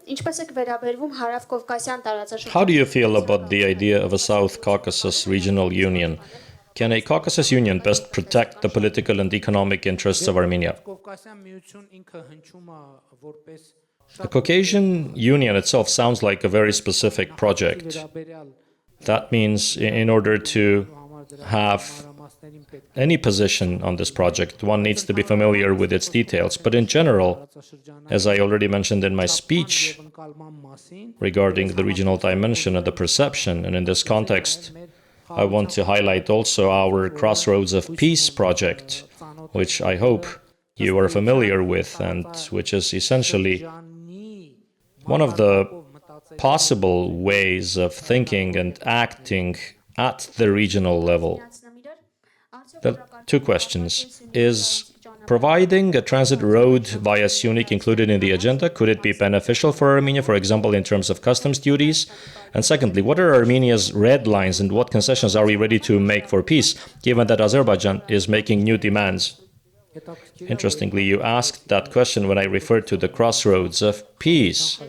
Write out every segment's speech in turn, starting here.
Ինչպես եք վերաբերվում հարավկովկասյան տարածաշրջան։ How do you feel about the idea of a South Caucasus regional union? Can a Caucasus union best protect the political and economic interests of Armenia? The Caucasian Union itself sounds like a very specific project. That means in order to have any position on this project, one needs to be familiar with its details. But in general, as I already mentioned in my speech regarding the regional dimension and the perception, and in this context, I want to highlight also our Crossroads of Peace project, which I hope you are familiar with, and which is essentially one of the possible ways of thinking and acting at the regional level. There are two questions. Is providing a transit road via Syunik included in the agenda? Could it be beneficial for Armenia, for example, in terms of customs duties? And secondly, what are Armenia's red lines and what concessions are we ready to make for peace, given that Azerbaijan is making new demands? Interestingly, you asked that question when I referred to the crossroads of peace.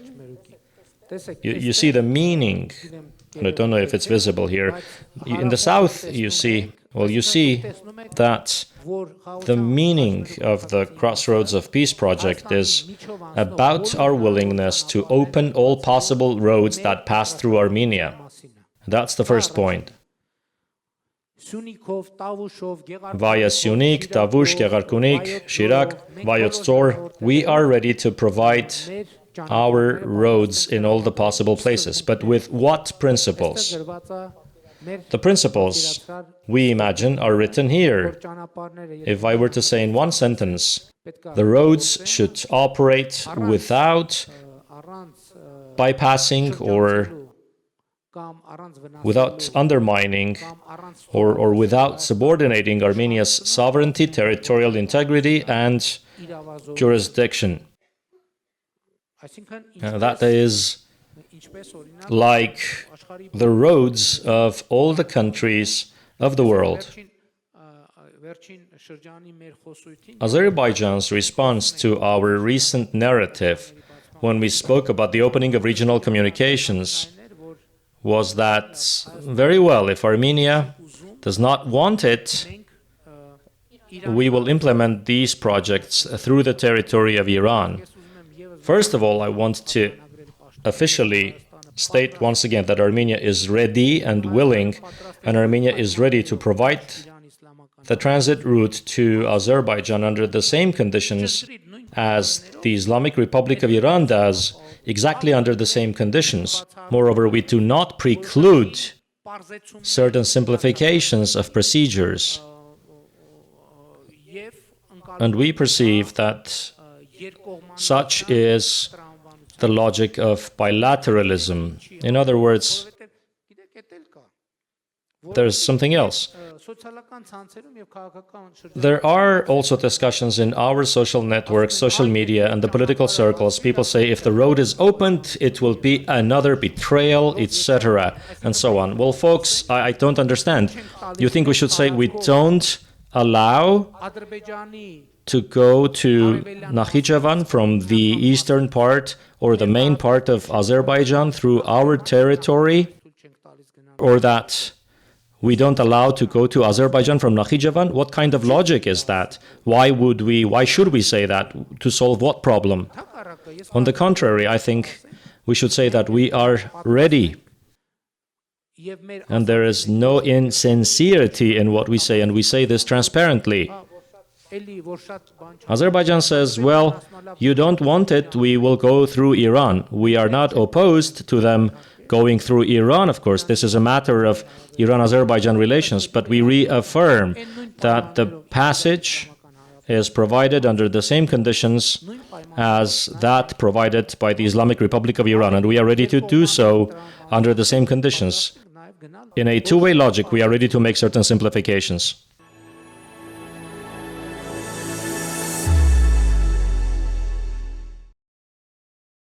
You see the meaning, and I don't know if it's visible here. In the south, you see that the meaning of the Crossroads of Peace project is about our willingness to open all possible roads that pass through Armenia. That's the first point. Via Syunik, Tavush, Gegarkunik, Shirak, Vayot Tzor, we are ready to provide our roads in all the possible places. But with what principles? The principles, we imagine, are written here. If I were to say in one sentence, the roads should operate without bypassing or without undermining or without subordinating Armenia's sovereignty, territorial integrity, and jurisdiction. That is like the roads of all the countries of the world. Azerbaijan's response to our recent narrative, when we spoke about the opening of regional communications, was that, very well, if Armenia does not want it, we will implement these projects through the territory of Iran. First of all, I want to officially state once again that Armenia is ready and willing, and Armenia is ready to provide the transit route to Azerbaijan under the same conditions as the Islamic Republic of Iran does, exactly under the same conditions. Moreover, we do not preclude certain simplifications of procedures. And we perceive that such is the logic of bilateralism. In other words, there's something else. There are also discussions in our social networks, social media, and the political circles. People say if the road is opened, it will be another betrayal, etc., and so on. Well, folks, I don't understand. You think we should say we don't allow to go to Nakhichevan from the eastern part or the main part of Azerbaijan through our territory, or that we don't allow to go to Azerbaijan from Nakhichevan? What kind of logic is that? Why should we say that? To solve what problem? On the contrary, I think we should say that we are ready. And there is no insincerity in what we say, and we say this transparently. Azerbaijan says, well, you don't want it, we will go through Iran. We are not opposed to them going through Iran, of course. This is a matter of Iran-Azerbaijan relations, but we reaffirm that the passage is provided under the same conditions as that provided by the Islamic Republic of Iran, and we are ready to do so under the same conditions. In a two-way logic, we are ready to make certain simplifications.